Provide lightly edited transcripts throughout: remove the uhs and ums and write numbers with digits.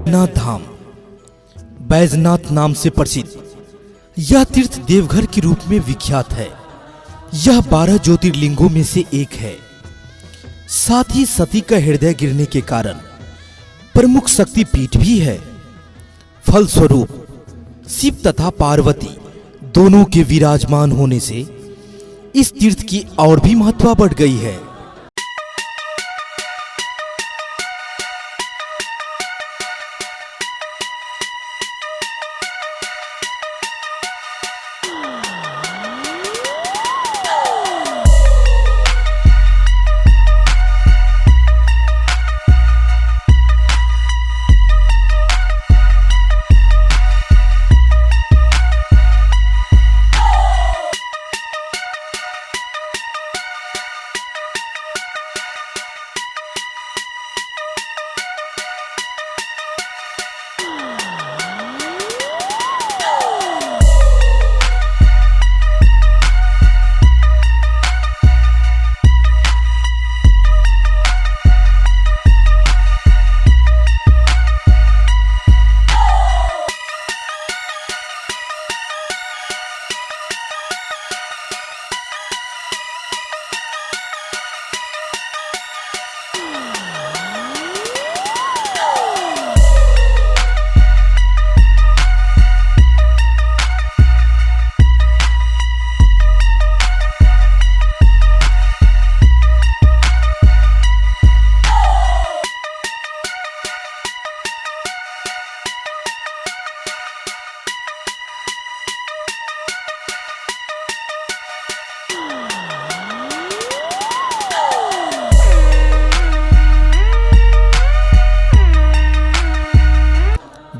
बैद्यनाथ धाम बैजनाथ नाम से प्रसिद्ध यह तीर्थ देवघर के रूप में विख्यात है। यह 12 ज्योतिर्लिंगों में से एक है। साथ ही सती का हृदय गिरने के कारण प्रमुख शक्ति पीठ भी है। फलस्वरूप शिव तथा पार्वती दोनों के विराजमान होने से इस तीर्थ की और भी महत्ता बढ़ गई है।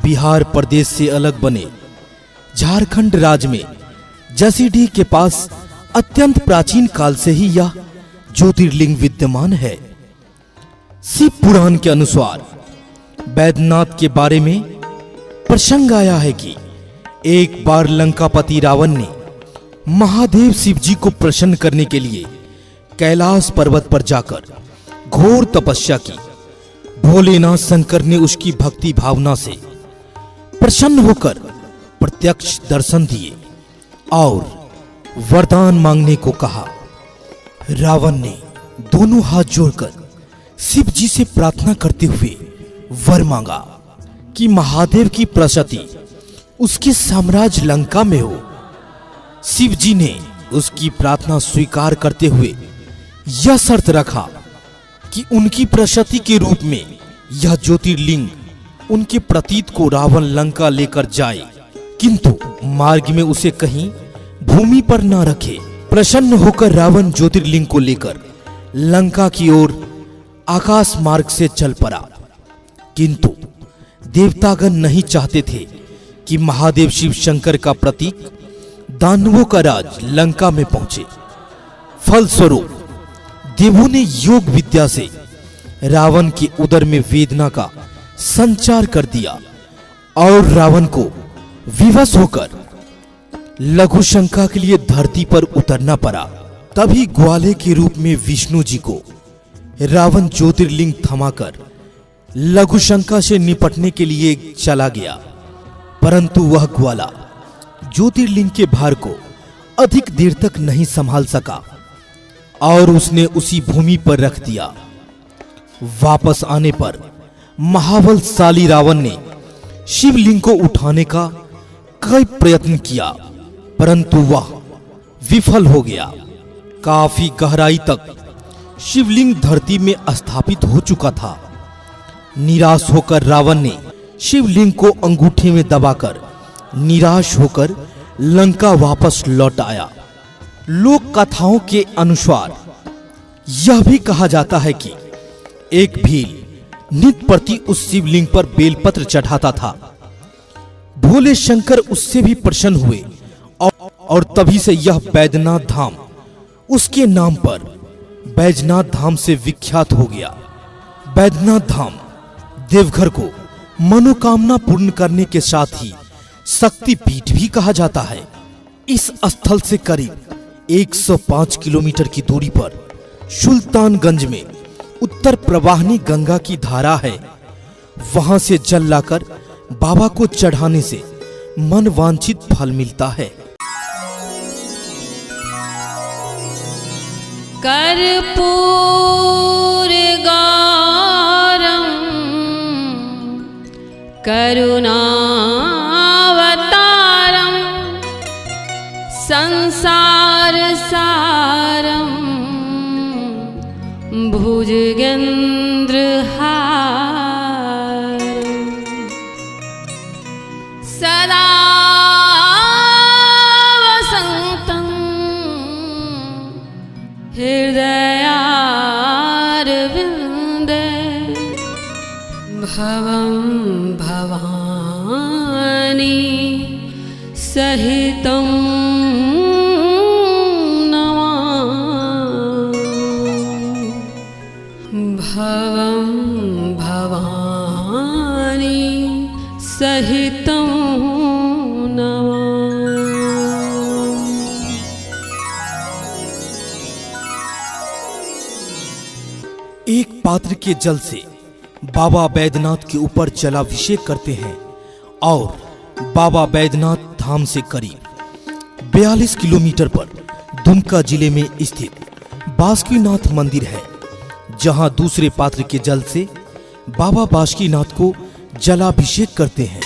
बिहार प्रदेश से अलग बने झारखंड राज्य में जसीडीह के पास अत्यंत प्राचीन काल से ही यह ज्योतिर्लिंग विद्यमान है। शिव पुराण के अनुसार बैद्यनाथ के बारे में प्रसंग आया है कि एक बार लंकापति रावण ने महादेव शिव जी को प्रसन्न करने के लिए कैलाश पर्वत पर जाकर घोर तपस्या की। भोलेनाथ शंकर ने उसकी भक्ति भावना से प्रसन्न होकर प्रत्यक्ष दर्शन दिए और वरदान मांगने को कहा। रावण ने दोनों हाथ जोड़कर शिव जी से प्रार्थना करते हुए वर मांगा कि महादेव की प्रसति उसके साम्राज्य लंका में हो। शिव जी ने उसकी प्रार्थना स्वीकार करते हुए यह शर्त रखा कि उनकी प्रसति के रूप में यह ज्योतिर्लिंग उनके प्रतीत को रावण लंका लेकर जाए, किंतु मार्ग में उसे कहीं भूमि पर न रखे। प्रसन्न होकर रावण ज्योतिर्लिंग को लेकर लंका की ओर आकाश मार्ग से चल पड़ा, किंतु देवतागण नहीं चाहते थे कि महादेव शिव शंकर का प्रतीक दानवों का राज लंका में पहुंचे। फलस्वरूप देवों ने योग विद्या से रावण के उदर में वेदना का संचार कर दिया और रावण को विवश होकर लघु शंका के लिए धरती पर उतरना पड़ा। तभी ग्वाले के रूप में विष्णु जी को रावण ज्योतिर्लिंग थमाकर लघु शंका से निपटने के लिए चला गया, परंतु वह ग्वाला ज्योतिर्लिंग के भार को अधिक देर तक नहीं संभाल सका और उसने उसी भूमि पर रख दिया। वापस आने पर महाबलशाली रावण ने शिवलिंग को उठाने का कई प्रयत्न किया, परंतु वह विफल हो गया। काफी गहराई तक शिवलिंग धरती में स्थापित हो चुका था। निराश होकर रावण ने शिवलिंग को अंगूठे में दबाकर निराश होकर लंका वापस लौट आया। लोक कथाओं के अनुसार यह भी कहा जाता है कि एक भील नित प्रति उस शिवलिंग पर बेलपत्र चढ़ाता था। भोले शंकर उससे भी प्रसन्न हुए और तभी से यह बैद्यनाथ धाम उसके नाम पर बैजनाथ धाम से विख्यात हो गया। बैद्यनाथ धाम देवघर को मनोकामना पूर्ण करने के साथ ही शक्ति पीठ भी कहा जाता है। इस स्थल से करीब 105 किलोमीटर की दूरी पर सुल्तानगंज में उत्तर प्रवाहिनी गंगा की धारा है। वहां से जल लाकर बाबा को चढ़ाने से मन वांछित फल मिलता है। कर्पूर गौरम करुणावतारम संसार सारम भुजगेन्द्रहारम सदा वसन्तं हृदयारविन्दे भवं भवानी सहितं भवं भवानी सहितं नमामि। एक पात्र के जल से बाबा बैद्यनाथ के ऊपर जलाभिषेक करते हैं और बाबा बैद्यनाथ धाम से करीब 42 किलोमीटर पर दुमका जिले में स्थित बासुकीनाथ मंदिर है, जहां दूसरे पात्र के जल से बाबा बासुकीनाथ को जलाभिषेक करते हैं।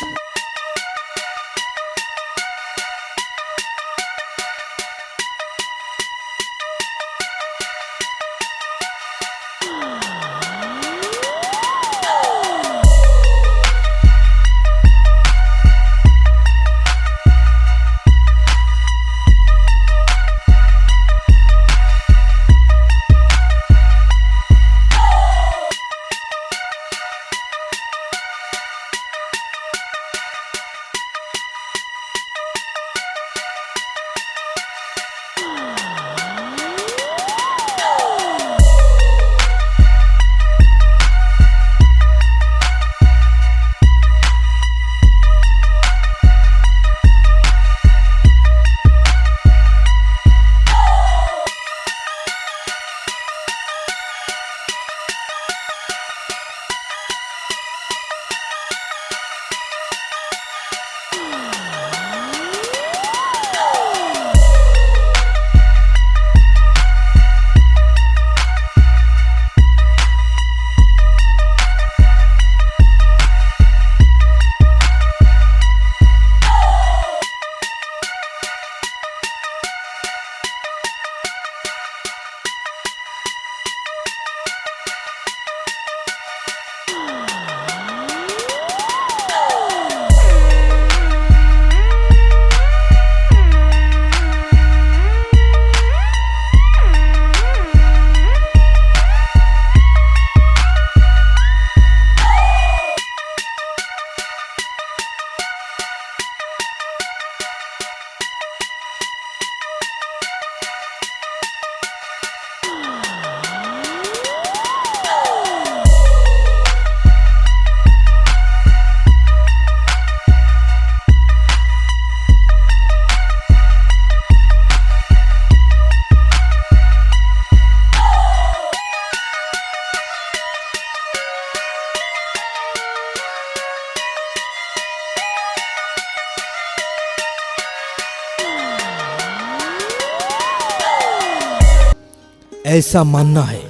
ऐसा मानना है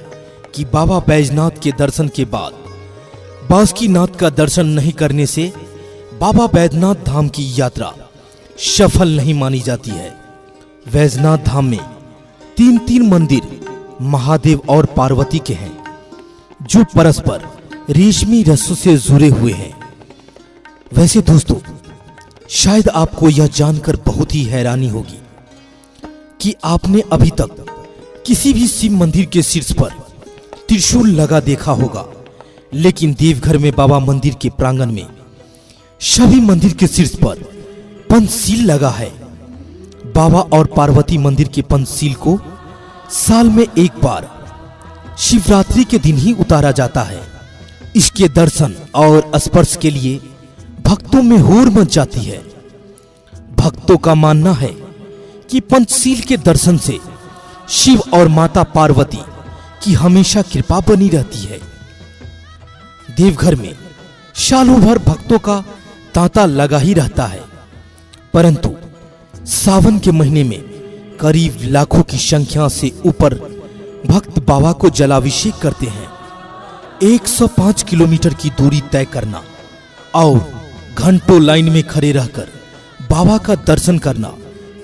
कि बाबा बैजनाथ के दर्शन के बाद बासुकीनाथ का दर्शन नहीं करने से बाबा बैद्यनाथ धाम की यात्रा सफल नहीं मानी जाती है। बैजनाथ धाम में 3 मंदिर महादेव और पार्वती के हैं, जो परस्पर रेशमी रस्सों से जुड़े हुए हैं। वैसे दोस्तों, शायद आपको यह जानकर बहुत ही हैरानी होगी कि आपने अभी तक किसी भी शिव मंदिर के शीर्ष पर त्रिशूल लगा देखा होगा, लेकिन देवघर में बाबा मंदिर के प्रांगण में सभी मंदिर के शीर्ष पर पंचशील लगा है। बाबा और पार्वती मंदिर के पंचशील को साल में एक बार शिवरात्रि के दिन ही उतारा जाता है। इसके दर्शन और स्पर्श के लिए भक्तों में होड़ मच जाती है। भक्तों का मानना है कि पंचशील के दर्शन से शिव और माता पार्वती की हमेशा कृपा बनी रहती है। देवघर में सालों भर भक्तों का तांता लगा ही रहता है, परंतु सावन के महीने में करीब लाखों की संख्या से ऊपर भक्त बाबा को जलाभिषेक करते हैं। 105 किलोमीटर की दूरी तय करना और घंटों लाइन में खड़े रहकर बाबा का दर्शन करना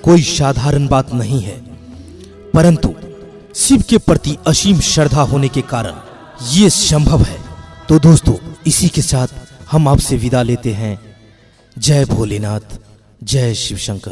कोई साधारण बात नहीं है, परंतु शिव के प्रति असीम श्रद्धा होने के कारण ये संभव है। तो दोस्तों, इसी के साथ हम आपसे विदा लेते हैं। जय भोलेनाथ, जय शिव शंकर।